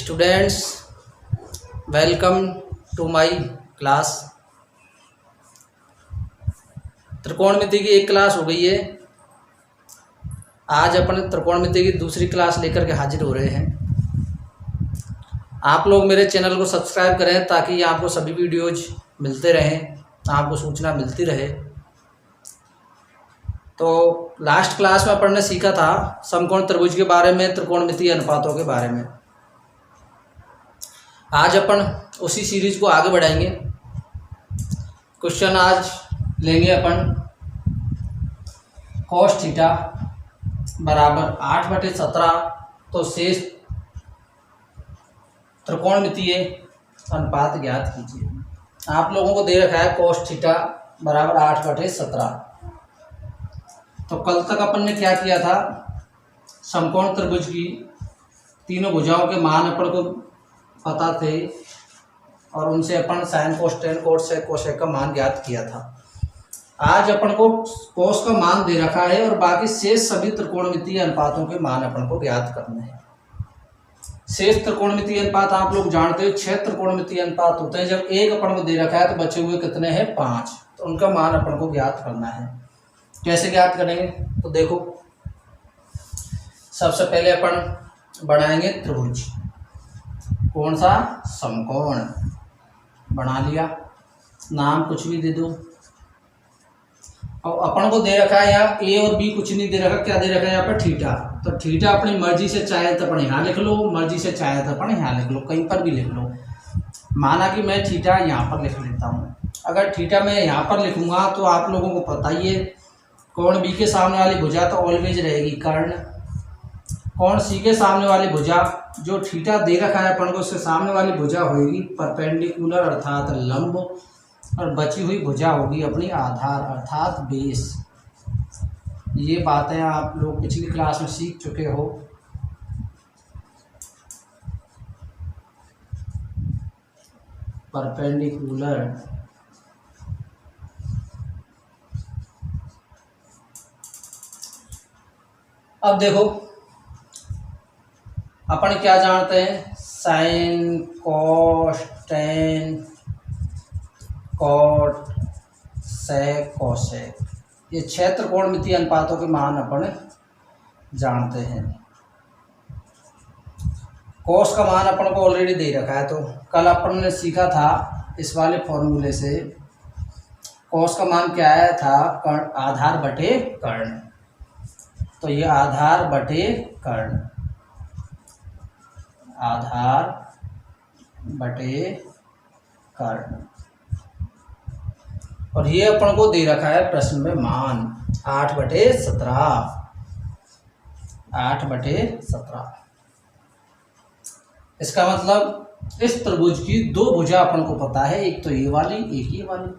Students, welcome to my class. त्रिकोणमिति की एक क्लास हो गई है। आज अपन त्रिकोणमिति की दूसरी क्लास लेकर के हाजिर हो रहे हैं। आप लोग मेरे चैनल को सब्सक्राइब करें ताकि आपको सभी वीडियोज मिलते रहें, आपको सूचना मिलती रहे। तो लास्ट क्लास में अपन ने सीखा था समकोण त्रिभुज के बारे में, त्रिकोणमितीय अनुपातों के बारे में। आज अपन उसी सीरीज को आगे बढ़ाएंगे। क्वेश्चन आज लेंगे अपन cos थीटा बराबर 8/17। तो शेष त्रिकोणमितीय अनुपात ज्ञात कीजिए। आप लोगों को दे रखा है cos थीटा बराबर 8/17। तो कल तक अपन ने क्या किया था, समकोण त्रिभुज की तीनों भुजाओं के मान अपन को पता थे और उनसे अपन साइन कोस टेन कोस सेक कोसेक का मान ज्ञात किया था। आज अपन को कोस का मान दे रखा है और बाकी शेष सभी त्रिकोणमितीय अनुपातों के मान अपन को ज्ञात करने हैं। शेष त्रिकोणमितीय अनुपात आप लोग जानते हो 6 त्रिकोणमितीय अनुपात होते हैं। जब एक अपन को दे रखा है तो बचे हुए कितने हैं, 5। तो उनका मान अपन को ज्ञात करना है। कैसे ज्ञात करेंगे तो देखो, सबसे पहले अपन बनाएंगे त्रिभुज। कौन सा? समकोण। बना लिया, नाम कुछ भी दे दो। और अपन को दे रखा है यहाँ ए और बी, कुछ नहीं दे रखा। क्या दे रखा है यहाँ पर? थीटा। तो थीटा अपनी मर्जी से चाहे तो अपन यहाँ लिख लो, मर्जी से चाहे तो अपन यहाँ लिख लो, कहीं पर भी लिख लो। माना कि मैं थीटा यहाँ पर लिख लेता हूँ। अगर थीटा मैं यहाँ पर लिखूंगा तो आप लोगों को पता ही है, कोण बी के सामने वाली भुजा तो ऑलवेज रहेगी कर्ण। कोण सी के सामने वाली भुजा जो थीटा दे रखा है अपन को, उसके सामने वाली भुजा होगी परपेंडिकुलर अर्थात लंब, और बची हुई भुजा होगी अपनी आधार अर्थात बेस। ये बातें आप लोग पिछली क्लास में सीख चुके हो। परपेंडिकुलर अब देखो अपन क्या जानते हैं, sine cos tan cot sec cosec, ये 6 त्रिकोणमितीय अनुपातों के मान अपन जानते हैं। कोस का मान अपन को ऑलरेडी दे रखा है। तो कल अपन ने सीखा था इस वाले फॉर्मूले से, कोस का मान क्या आया था, आधार बटे कर्ण। तो ये आधार बटे कर्ण, आधार बटे कर्ण। और ये अपन को दे रखा है प्रश्न में मान 8/17। 8/17। इसका मतलब इस त्रिभुज की 2 भुजा अपन को पता है, एक तो ये वाली, एक ये वाली।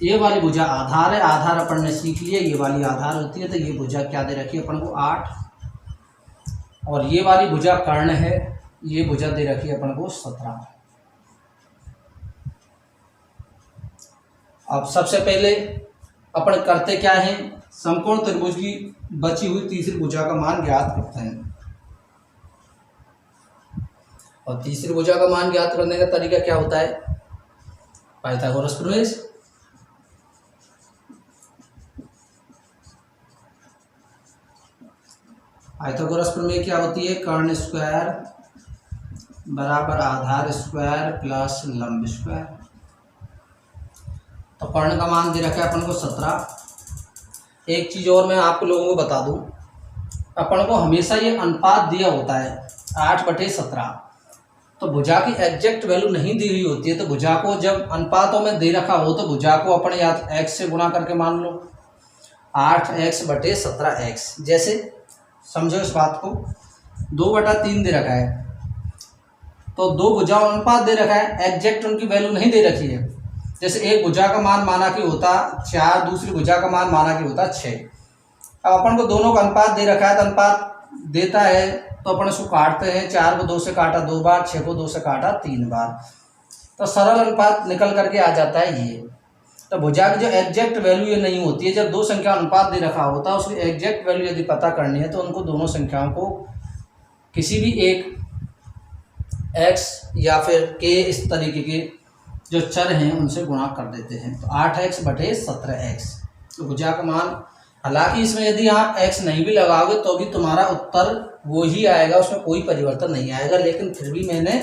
ये वाली भुजा आधार है, आधार अपन ने सीख लिया, ये वाली आधार होती है। तो ये भुजा क्या दे रखी है अपन को, 8। और ये वाली भुजा कर्ण है, ये भुजा दे रखी है अपन को 17। अब सबसे पहले अपन करते क्या है, समकोण त्रिभुज की बची हुई तीसरी भुजा का मान ज्ञात करते हैं। और तीसरी भुजा का मान ज्ञात करने का तरीका क्या होता है, पाइथागोरस प्रमेय। पाइथागोरस प्रमेय क्या होती है, कर्ण स्क्वायर बराबर आधार स्क्वायर प्लस लंब स्क्वायर। तो कर्ण का मान दे रखा है अपन को 17। एक चीज़ और मैं आप लोगों को बता दूं, अपन को हमेशा ये अनुपात दिया होता है 8/17। तो भुजा की एग्जैक्ट वैल्यू नहीं दी हुई होती है। तो भुजा को जब अनुपातों में दे रखा हो तो भुजा को अपन या x से गुणा करके मान लो, 8x/17x। जैसे समझो इस बात को, 2/3 दे रखा है। तो 2 भुजाओं अनुपात दे रखा है, एग्जैक्ट उनकी वैल्यू नहीं दे रखी है। जैसे एक भुजा का मान माना कि होता 4, दूसरी भुजा का मान माना कि होता 6। अब अपन को दोनों का अनुपात दे रखा है, तो अनुपात देता है तो अपन इसको काटते हैं। 4 को 2 से काटा 2 बार, 6 को 2 से काटा 3 बार, तो सरल अनुपात निकल करके आ जाता है ये। तो भुजा की जो एग्जैक्ट वैल्यू ये नहीं होती है, जब 2 संख्या अनुपात दे रखा होता है उसकी एग्जैक्ट वैल्यू यदि पता करनी है तो उनको दोनों संख्याओं को किसी भी एक x या फिर k इस तरीके के जो चर हैं उनसे गुणा कर देते हैं। तो 8x बटे 17x, तो भुजा का मान, हालांकि इसमें यदि आप x नहीं भी लगाओगे तो भी तुम्हारा उत्तर वो ही आएगा, उसमें कोई परिवर्तन नहीं आएगा, लेकिन फिर भी मैंने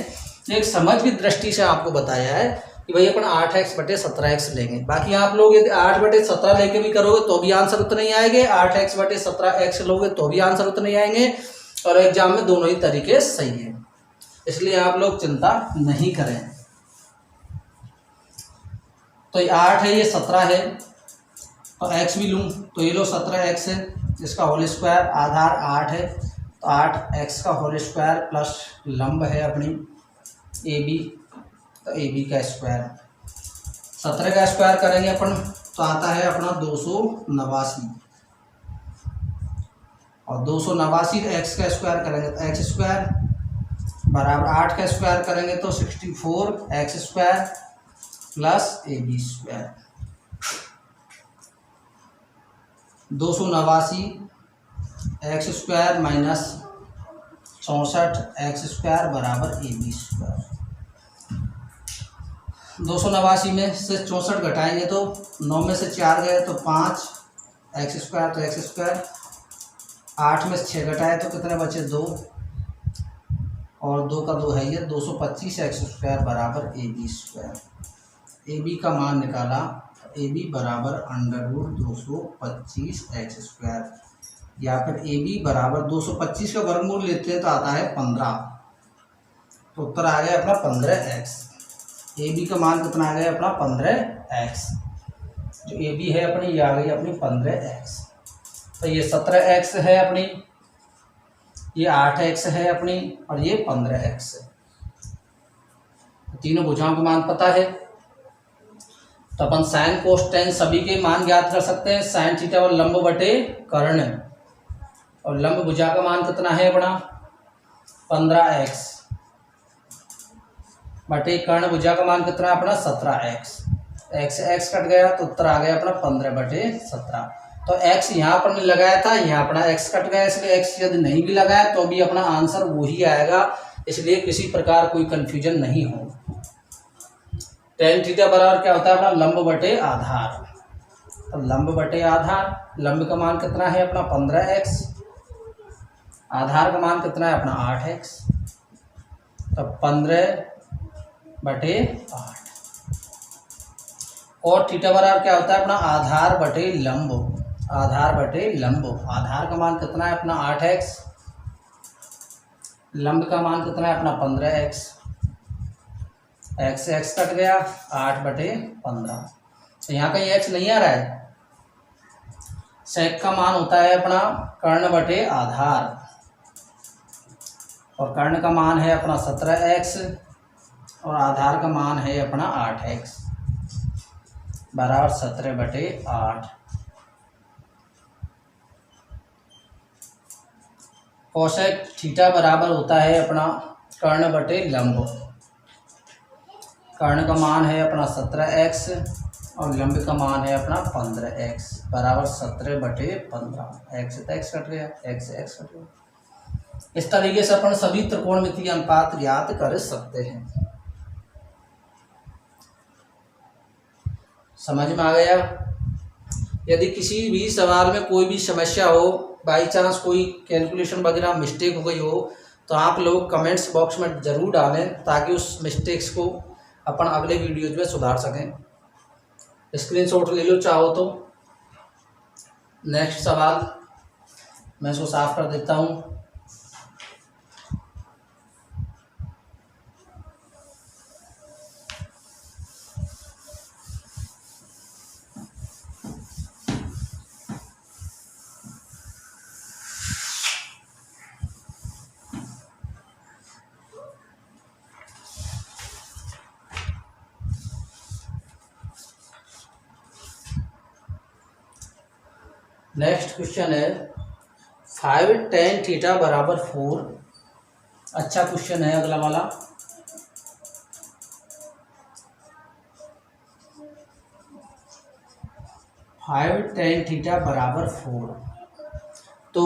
एक समझ की दृष्टि से आपको बताया है कि भाई अपन 8x बटे 17x लेंगे। बाकी आप लोग यदि 8 बटे 17 लेके भी करोगे तो भी आंसर उतने ही आएंगे, 8x बटे 17x लोगे तो भी आंसर उतने ही आएंगे, और एग्जाम में दोनों ही तरीके सही है, इसलिए आप लोग चिंता नहीं करें। तो ये 8 है, ये 17 है, तो x भी लूँ तो ये लो 17x है, इसका होल स्क्वायर, आधार 8 है तो 8x का होल स्क्वायर प्लस लंब है अपनी AB, तो AB का स्क्वायर, 17 का स्क्वायर करेंगे अपन तो आता है अपना 289, और 289 x का स्क्वायर करेंगे तो x स्क्वायर बराबर 8 का स्क्वायर करेंगे तो 64x square plus AB square, 289 x square minus 64x square बराबर AB स्क्वायर। 289 में से 64 घटाएंगे तो 9 में से 4 गए तो 5 x स्क्वायर, तो x स्क्वायर, 8 में से 6 घटाए तो कितने बचे 2, और 2 का 2 है ये 225 x स्क्वायर बराबर AB स्क्वायर। AB का मान निकाला, AB बराबर अंडर रूट 225 x स्क्वायर, या फिर AB बराबर 225 का वर्गमूल लेते हैं तो आता है 15, तो उत्तर आ गया अपना 15x। AB का मान कितना आ गया अपना 15x, जो AB है अपनी ये आ गई अपनी 15x। तो ये 17x है अपनी, ये 8x है अपनी, और ये 15x है। तीनों भुजाओं का मान पता है, तो अपन साइन कोस टेन सभी के मान ज्ञात कर सकते हैं। साइन थीटा और लंब बटे कर्ण, और लंब भुजा का मान कितना है अपना 15x, बटे कर्ण भुजा का मान कितना है अपना 17x, x x कट गया तो उत्तर आ गया अपना 15 बटे 17। तो x यहाँ पर नहीं लगाया था, यहाँ अपना x कट गया, इसलिए x यदि नहीं भी लगाया तो भी अपना आंसर वही आएगा, इसलिए किसी प्रकार कोई कंफ्यूजन नहीं हो। टेन थीटा बराबर क्या होता है अपना लंब बटे आधार, तो लंब बटे आधार, लंब का मान कितना है अपना 15x, आधार का मान कितना है अपना 8x, तो 15 बटे 8। और थीटा बराबर क्या होता है अपना आधार बटे लंब, आधार बटे लंब, आधार का मान कितना है अपना 8x, लंब का मान कितना है अपना 15x, x x कट गया 8 बटे 15, तो यहाँ कहीं x नहीं आ रहा है। सेक का मान होता है अपना कर्ण बटे आधार, और कर्ण का मान है अपना 17x, और आधार का मान है अपना 8x बराबर 17 बटे 8। कोसेक थीटा बराबर होता है अपना कर्ण बटे लंब, कर्ण का मान है अपना 17x, और लंब का मान है अपना 15x बराबर 17 बटे 15, x से x कट गया, x से x कट गया। इस तरीके से अपन सभी त्रिकोणमितीय अनुपात ज्ञात कर सकते हैं। समझ में आ गया? यदि किसी भी सवाल में कोई भी समस्या हो, बाई चांस कोई कैलकुलेशन वगैरह मिस्टेक हो गई हो, तो आप लोग कमेंट्स बॉक्स में ज़रूर डालें, ताकि उस मिस्टेक्स को अपन अगले वीडियोज में सुधार सकें। स्क्रीनशॉट ले लो चाहो तो। नेक्स्ट सवाल मैं इसको साफ कर देता हूँ। नेक्स्ट क्वेश्चन है 5 tan थीटा बराबर 4। अच्छा क्वेश्चन है अगला वाला। फाइव tan थीटा बराबर 4, तो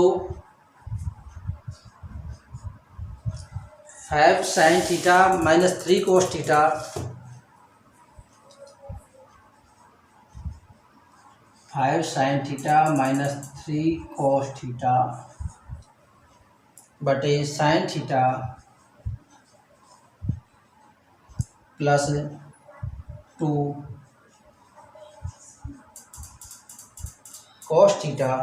5 sine theta minus 3 cos theta minus 3 cos theta बटे sine theta plus 2 cos theta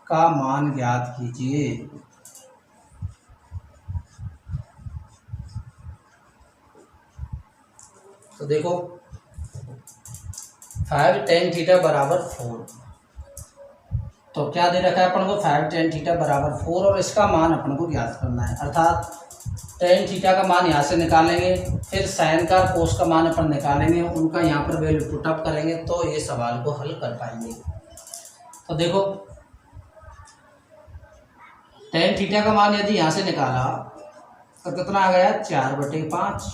का मान ज्ञात कीजिए। तो देखो 5 tan थीटा बराबर 4, तो क्या दे रखा है अपन को 5 tan थीटा बराबर 4 और इसका मान अपन को ज्ञात करना है। अर्थात tan थीटा का मान यहाँ से निकालेंगे, फिर साइन का कोस का मान अपन निकालेंगे, उनका यहाँ पर वैल्यू पुट अप करेंगे तो ये सवाल को हल कर पाएंगे। तो देखो tan थीटा का मान यदि यहाँ से निकाला तो कितना आ गया 4/5,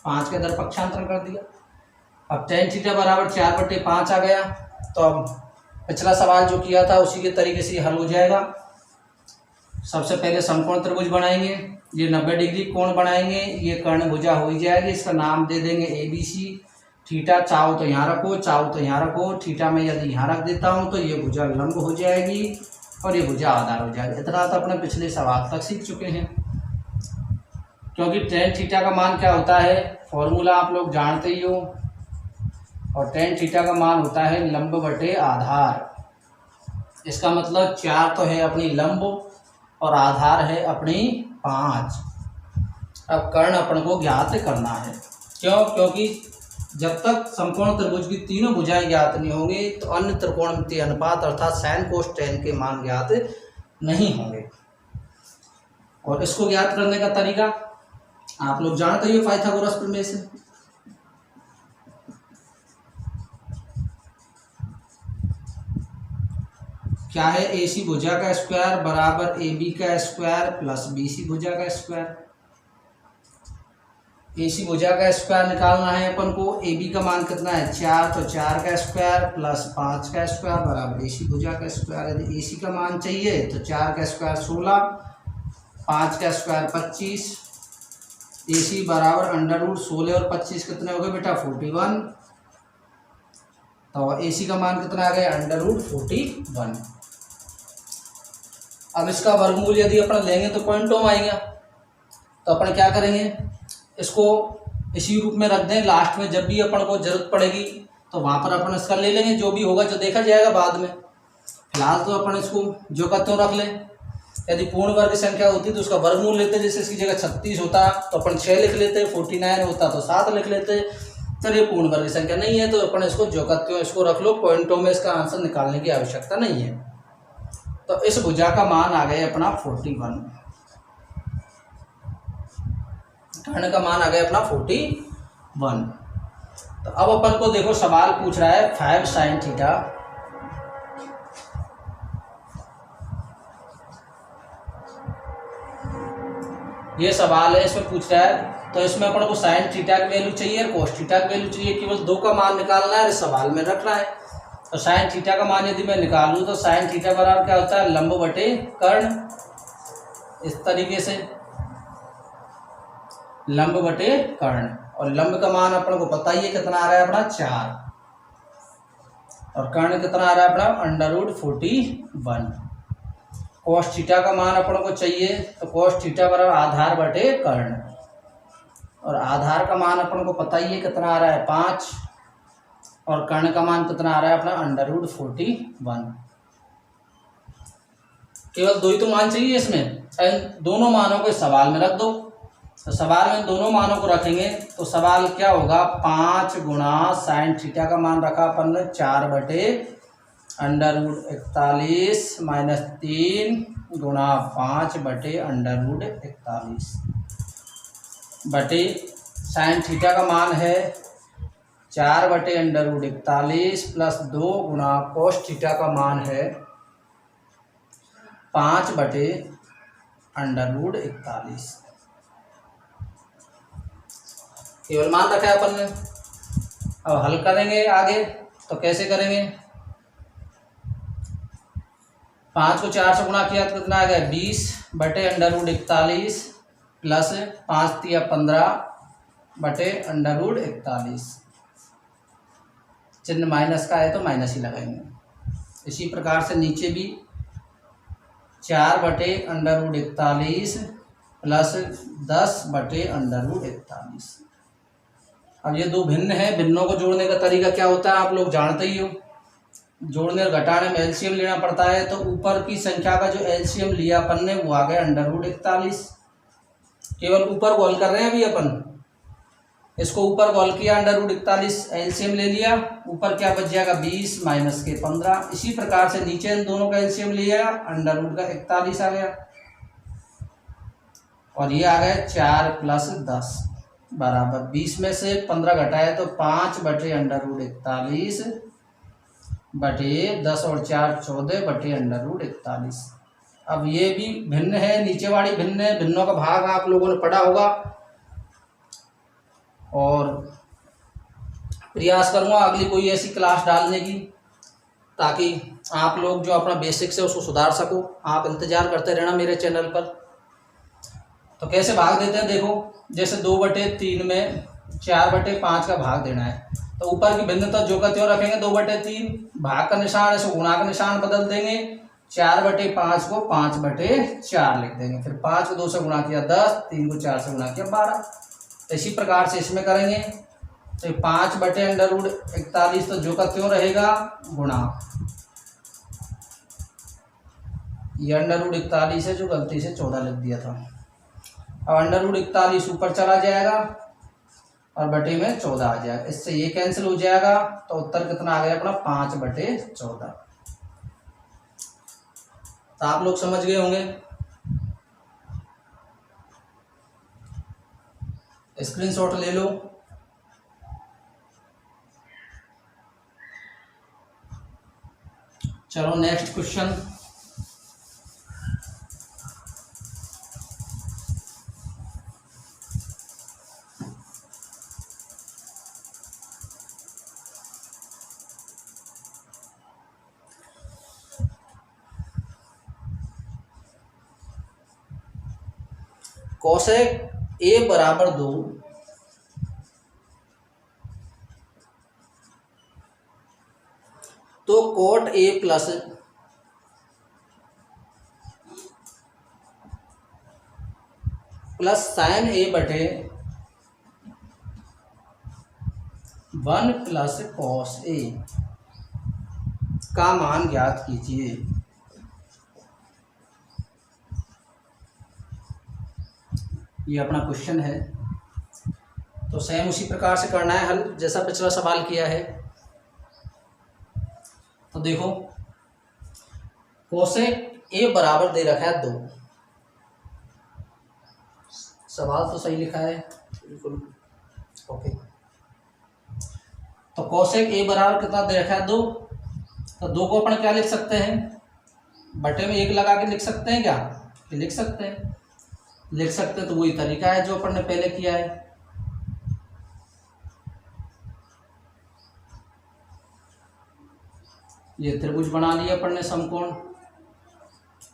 5 के अंदर पक्षांतरण कर दिया। अब tan थीटा बराबर 4/5 आ गया, तो अब पिछला सवाल जो किया था उसी के तरीके से हल हो जाएगा। सबसे पहले समकोण त्रिभुज बनाएंगे, ये 90 डिग्री कोण बनाएंगे, ये कर्ण भुजा हो ही जाएगी, इसका नाम दे देंगे ABC। थीटा चाहो तो यहाँ रखो, चाहो तो यहाँ रखो, थीटा में यदि यहाँ रख देता हूँ तो ये भुजा लंब हो जाएगी और ये भुजा आधार हो जाएगी। इतना तो अपने पिछले सवाल तक सीख चुके हैं, क्योंकि tan थीटा का मान क्या होता है, फॉर्मूला आप लोग जानते ही हो, और tan थीटा का मान होता है लंब बटे आधार। इसका मतलब 4 तो है अपनी लंब और आधार है अपनी 5। अब कर्ण अपन को ज्ञात करना है, क्यों? क्योंकि जब तक समकोण त्रिभुज की तीनों भुजाएं ज्ञात नहीं होंगी तो अन्य त्रिकोणमितीय अनुपात अर्थात साइन कोस टेन के मान ज्ञात नहीं होंगे। और इसको ज्ञात करने का तरीका आप लोग जानते ही हो, पाइथागोरस प्रमेय से। क्या है, AC भुजा का स्क्वायर बराबर AB का स्क्वायर प्लस BC भुजा का स्क्वायर। AC भुजा का स्क्वायर निकालना है अपन को, AB का मान कितना है 4, तो 4 का स्क्वायर प्लस 5 का स्क्वायर बराबर AC भुजा का स्क्वायर। यदि AC का मान चाहिए तो 4 का स्क्वायर 16, 5 का स्क्वायर 25, AC बराबर अंडर रूट 16 और 25 कितने हो गए बेटा 41, तो AC का मान कितना आ गया अंडर रूट 41। अब इसका वर्गमूल यदि अपन लेंगे तो पॉइंटों में आएगा, तो अपन क्या करेंगे, इसको इसी रूप में रख दें, लास्ट में जब भी अपन को जरूरत पड़ेगी तो वहाँ पर अपन इसका ले लेंगे, जो भी होगा जो देखा जाएगा बाद में। फिलहाल तो अपन इसको जो का त्यों रख लें। यदि पूर्ण वर्ग संख्या होती तो उसका वर्गमूल लेते, जैसे इसकी जगह 36 होता तो अपन 6 लिख लेते, 49 होता तो 7 लिख लेते। चलिए पूर्ण वर्ग संख्या नहीं है तो अपन इसको जो का त्यों इसको रख लो, पॉइंटों में इसका आंसर निकालने की आवश्यकता नहीं है। तो इस भुजा का मान आ गया अपना 41, कर्ण का मान आ गया अपना 41। तो अब अपन को देखो सवाल पूछ रहा है 5 साइन थीटा ये सवाल है, इसमें पूछ रहा है, तो इसमें अपन को साइन थीटा की वैल्यू चाहिए, कोस थीटा की वैल्यू चाहिए, केवल 2 का मान निकालना है, इस सवाल में रखना है। तो साइन थीटा का मान यदि मैं निकालूं तो साइन थीटा बराबर क्या होता है लंब बटे कर्ण, इस तरीके से लंब बटे कर्ण, और लंब का मान अपन को पता ही है कितना आ रहा है अपना 4, और कर्ण कितना आ रहा है अपना अंडर रूट 41। कोस थीटा का मान अपन को चाहिए, तो कोस थीटा बराबर आधार बटे कर्ण, और आधार का मान अपन को पता ही है कितना आ रहा है 5, और कर्ण का मान कितना आ रहा है अपना अंडर रूट 41। केवल 2 ही तो मान चाहिए इसमें, दोनों मानों को सवाल में रख दो। तो सवाल में दोनों मानों को रखेंगे तो सवाल क्या होगा 5 गुणा साइन थीटा का मान रखा अपन ने 4 बटे अंडर रूट 41 माइनस 3 गुणा 5 बटे अंडर रूट 41 बटे साइन थीटा का मान है 4 बटे अंडर रूट 41 प्लस 2 गुणा कोस थीटा का मान है 5 बटे अंडर रूट 41। केवल मान रखा है अपन ने। अब हल करेंगे आगे, तो कैसे करेंगे, 5 को 4 से गुणा किया तो कितना आ गया 20 बटे अंडर रूट 41 प्लस 5×15/√41। चिन्ह माइनस का है तो माइनस ही लगाएंगे। इसी प्रकार से नीचे भी 4/√41 प्लस 10/√41। अब ये दो भिन्न है, भिन्नों को जोड़ने का तरीका क्या होता है आप लोग जानते ही हो। जोड़ने और घटाने में एलसीएम लेना पड़ता है। तो ऊपर की संख्या का जो एलसीएम लिया अपन ने वो आ गया √41। केवल ऊपर को हल कर रहे हैं अभी अपन, इसको ऊपर को हल किया, √41 एलसीएम ले लिया, ऊपर क्या बच जाएगा 20 माइनस के 15। इसी प्रकार से नीचे इन दोनों का एलसीएम लिया, √41 आ गया और ये आ गया 4 + 10 बराबर 20 में से 15 घटाए तो 5/√41 बटे 10 और 4 14/√41। अब ये भी भिन्न है, नीचे वाली भिन्न है, भिन्नों का भाग आप लोगों ने पढ़ा होगा और प्रयास करूंगा अगली कोई ऐसी क्लास डालने की ताकि आप लोग जो अपना बेसिक्स है उसको सुधार सको। आप इंतजार करते रहना मेरे चैनल पर। तो कैसे भाग देते हैं देखो, जैसे 2/3 में 4/5 का भाग देना है तो ऊपर की भिन्नता जो का त्यों रखेंगे, 2/3 भाग का निशान है सो गुणा का निशान बदल देंगे, 4/5 को 5/4 लिख देंगे, फिर 5 को 2 से गुणा किया 10, 3 को 4 से गुणा किया 12। तो इसी प्रकार से इसमें करेंगे तो 5/√41 तो जो का त्यों रहेगा गुणा, ये √41 है जो गलती से 14 लिख दिया था। अब √41 ऊपर चला जाएगा और बटे में 14 आ जाएगा, इससे ये कैंसिल हो जाएगा तो उत्तर कितना आ गया अपना 5/14। तो आप लोग समझ गए होंगे। स्क्रीनशॉट ले लो। चलो नेक्स्ट क्वेश्चन। कोसेक a बराबर 2 तो cot a plus sine a बटे 1 प्लस कॉस a का मान ज्ञात कीजिए। ये अपना क्वेश्चन है। तो सेम उसी प्रकार से करना है हल जैसा पिछला सवाल किया है। तो देखो कोसेक a बराबर दे रखा है 2, सवाल तो सही लिखा है बिल्कुल ओके। तो कोसेक a बराबर कितना दे रखा है 2, तो 2 को अपन क्या लिख सकते हैं, बटे में 1 लगा के लिख सकते हैं क्या, लिख सकते हैं, तो वही तरीका है जो अपन ने पहले किया है। ये त्रिभुज बना लिया अपन ने समकोण,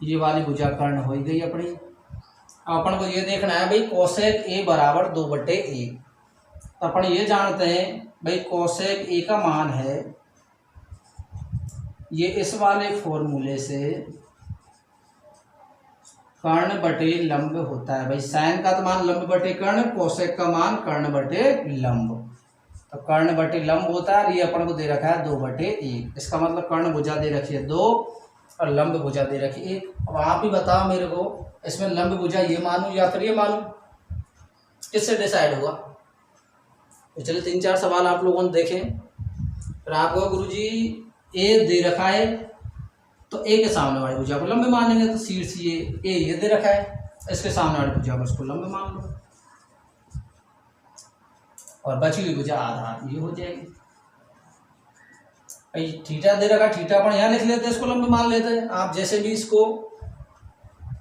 ये वाली भुजा कर्ण हो गई अपनी। अपन को ये देखना है भाई कोसेक a बराबर 2/1। तो अपन ये जानते हैं भाई कोसेक a का मान है ये इस वाले फॉर्मूले से कर्ण बटे लंब होता है। भाई साइन का तो मान लंब बटे कर्ण, कोसेक का मान कर्ण बटे लंब। तो कर्ण बटे लंब होता है, ये अपन को दे रखा है 2/1। इसका मतलब कर्ण भुजा दे रखी है 2 और लंब भुजा दे रखी है 1। अब आप ही बताओ मेरे को इसमें लंब भुजा ये मानूं या फिर ये मानूं, किससे डिसाइड होगा। पिछले 3-4 सवाल आप लोगों ने देखे, फिर आपको गुरुजी ए दे रखा है तो ए के सामने वाली भुजा को लंब मानेंगे, तो शीर्ष ये दे रखा है, इसके सामने वाली भुजा को उसको लंब मान लो और बची हुई भुजा आधार ये हो जाएगी। थीटा दे रखा, थीटा अपन यहाँ लिख लेते हैं, इसको लंब मान लेते हैं। आप जैसे भी इसको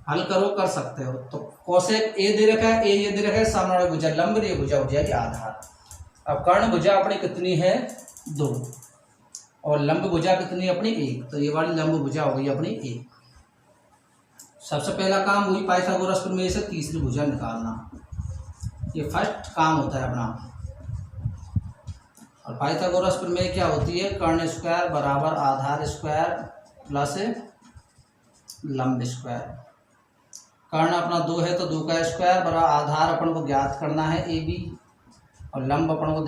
हल करो कर सकते हो। तो कोसेक ए दे रखा है, ए ये दे रखा है, सामने वाली भुजा लंब, ये भुजा हो जाएगी आधार। अब कर्ण भुजा अपनी कितनी है 2 और लंब भुजा कितनी अपनी 1, तो ये वाली लंब भुजा हो गई अपनी 1। सबसे पहला काम हुई पाइथागोरस प्रमेय से तीसरी भुजा निकालना, ये फर्स्ट काम होता है अपना। और पाइथागोरस प्रमेय क्या होती है, कर्ण स्क्वायर बराबर आधार स्क्वायर प्लस लंब स्क्वायर। कर्ण अपना 2 है तो 2 का स्क्वायर बराबर आधार अपन को ज्ञात करना है ए बी, और लंब अपन को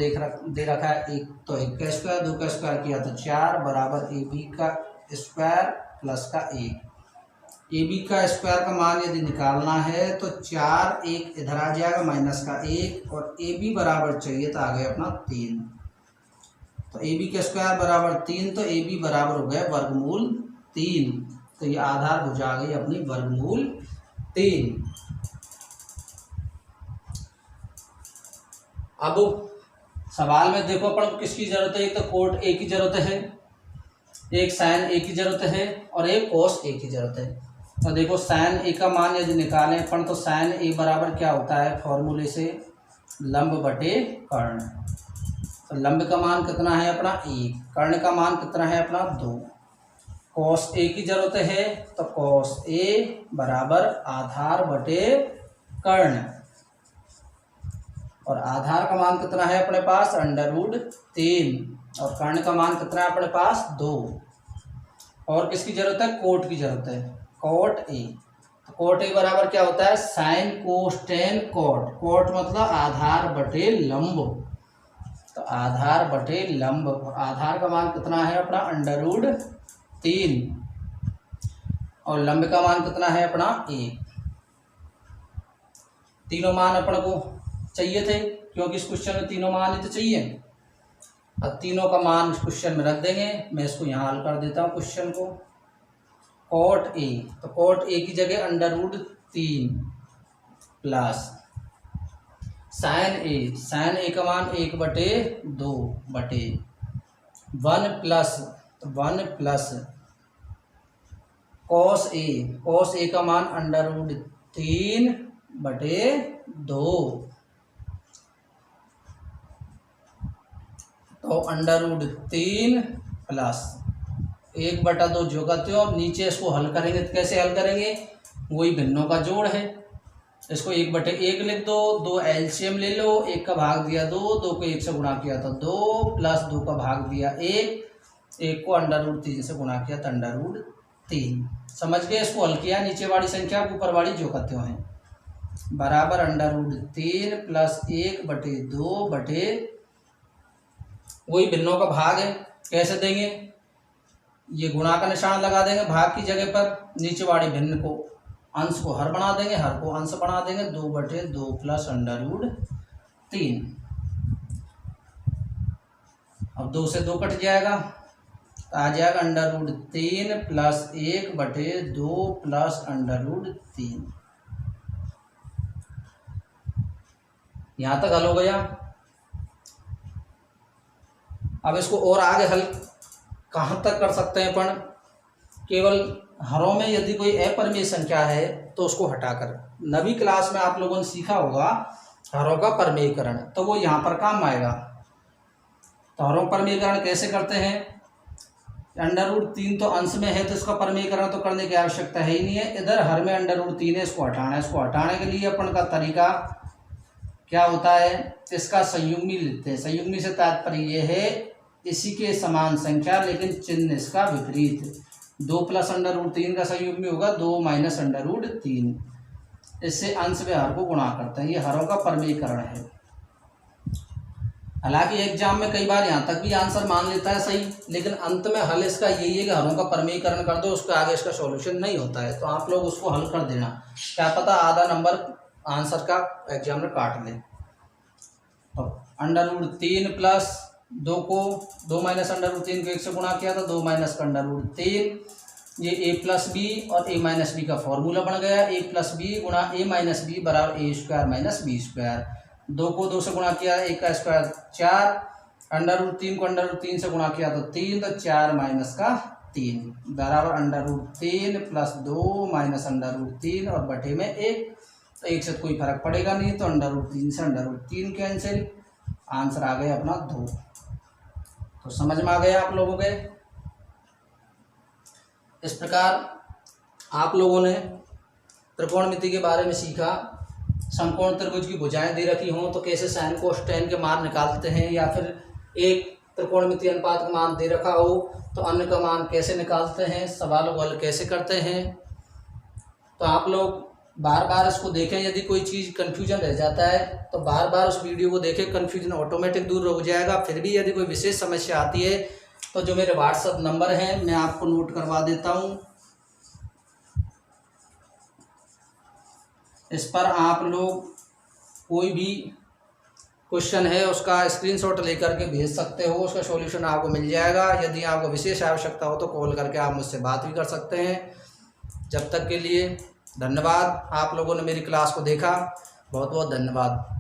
दे रखा है 1, तो 1 का स्क्वायर 2 का स्क्वायर किया तो 4 बराबर ए बी का स्क्वायर प्लस का 1। ए बी का स्क्वायर का मान यदि निकालना है तो 4, 1 इधर आ जाएगा माइनस का 1, और ए बी बराबर चाहिए तो आ गया अपना 3। तो ए बी का स्क्वायर बराबर 3, तो ए बी बराबर हो गया वर्गमूल 3। तो ये आधार भुजा आ गई अपनी वर्गमूल 3। अब सवाल में देखो अपन किसकी जरूरत है, एक तो कोट ए की जरूरत है, एक साइन ए की जरूरत है, और एक कोस ए की जरूरत है। तो देखो साइन ए का मान यदि निकालें अपन तो साइन ए बराबर क्या होता है फॉर्मूले से, लंब बटे कर्ण। तो लंब का मान कितना है अपना 1, कर्ण का मान कितना है अपना 2। कॉस ए की जरूरत है तो कॉस ए बराबर आधार बटे कर्ण, और आधार का मान कितना है अपने पास √3, और कर्ण का मान कितना है अपने पास 2। और किसकी जरूरत है, कोट की जरूरत है, कोट ए। तो कोट ए बराबर क्या होता है sine cos tan cot. Cot मतलब आधार बटे लंब, तो आधार बटे लंब, और आधार का मान कितना है अपना √3, और लंब का मान कितना है अपना 1। तीनों मान अपन को चाहिए थे क्योंकि इस क्वेश्चन में तीनों मान ही तो चाहिए। अब तीनों का मान इस क्वेश्चन में रख देंगे, मैं इसको यहाँ हल कर देता हूँ क्वेश्चन को। कोट ए, तो कोट ए की जगह √3 प्लस साइन ए, साइन ए का मान 1/2 बटे 1 plus 1 plus cos A, cos A का मान √3/2, तो √3 प्लस 1/2 जो करते हो। अब नीचे इसको हल करेंगे तो कैसे हल करेंगे, वही भिन्नों का जोड़ है, इसको 1/1 लिख दो, 2 एलसीएम ले लो, 1 का भाग दिया 2, 2 को 1 से गुणा किया तो 2, प्लस 2 का भाग दिया 1, 1 को √3 से गुणा किया तो √3। समझ गए, इसको हल किया, नीचे वाली संख्या ऊपर वाली जो करते हैं बराबर √3 प्लस 1/2 बटे वही भिन्नों का भाग है। कैसे देंगे, ये गुणा का निशान लगा देंगे भाग की जगह पर, नीचे वाली भिन्न को अंश को हर बना देंगे, हर को अंश बना देंगे, 2/2 प्लस √3। अब 2 से 2 कट जाएगा तो आ जाएगा √3 प्लस 1/2 प्लस √3। यहाँ तक हल हो गया। अब इसको और आगे हल कहाँ तक कर सकते हैं अपन, केवल हरों में यदि कोई अपरिमेय संख्या है तो उसको हटाकर। नवी क्लास में आप लोगों ने सीखा होगा हरों का परमेयकरण, तो वो यहाँ पर काम आएगा। तो हरों परमेयकरण कैसे करते हैं, √3 तो अंश में है तो इसका परमेयकरण तो करने की आवश्यकता है ही नहीं है। इधर हर में √3 है, इसको हटाना है। इसको हटाने के लिए अपन का तरीका क्या होता है, इसका संयुग्मी लेते हैं। संयुग्मी से तात्पर्य ये है इसी के समान संख्या लेकिन चिन्ह इसका विपरीत। 2 प्लस √3 का संयुग्मी होगा 2 माइनस √3, इससे अंश में हर को गुणा करते हैं। ये हरों का परमेयकरण है। हालांकि एग्जाम में कई बार यहाँ तक भी आंसर मान लेता है सही, लेकिन अंत में हल इसका यही है कि हरों का परमेयकरण कर दो, उसके आगे इसका सॉल्यूशन नहीं होता है। तो आप लोग उसको हल कर देना, क्या पता आधा नंबर आंसर का एग्जाम में काट लें। तो √3 प्लस 2 को 2 माइनस √3 को 1 से गुणा किया था, 2 माइनस का √3, ये a प्लस बी और a माइनस बी का फॉर्मूला बन गया। a प्लस बी गुणा a माइनस बी बराबर a² माइनस b²। 2 को 2 से गुणा किया, 1 का स्क्वायर 4, √3 को √3 से गुणा किया तो 3, तो 4 माइनस का 3 बराबर √3 प्लस 2 माइनस √3 और बटे में 1। तो 1 से कोई फर्क पड़ेगा नहीं, तो √3 से √3 कैंसिल, आंसर आ गया अपना 2। तो समझ में आ गया आप लोगों के। इस प्रकार आप लोगों ने त्रिकोणमिति के बारे में सीखा। समकोण त्रिभुज की भुजाएं दे रखी हों तो कैसे साइन कोस टेन के मान निकालते हैं, या फिर एक त्रिकोणमिति अनुपात का मान दे रखा हो तो अन्य का मान कैसे निकालते हैं, सवालों को हल कैसे करते हैं। तो आप लोग बार बार इसको देखें। यदि कोई चीज़ कन्फ्यूजन रह जाता है तो बार बार उस वीडियो को देखें, कन्फ्यूजन ऑटोमेटिक दूर हो जाएगा। फिर भी यदि कोई विशेष समस्या आती है तो जो मेरे व्हाट्सएप नंबर है मैं आपको नोट करवा देता हूँ, इस पर आप लोग कोई भी क्वेश्चन है उसका स्क्रीनशॉट लेकर के भेज सकते हो, उसका सॉल्यूशन आपको मिल जाएगा। यदि आपको विशेष आवश्यकता हो तो कॉल करके आप मुझसे बात भी कर सकते हैं। जब तक के लिए धन्यवाद। आप लोगों ने मेरी क्लास को देखा, बहुत बहुत धन्यवाद।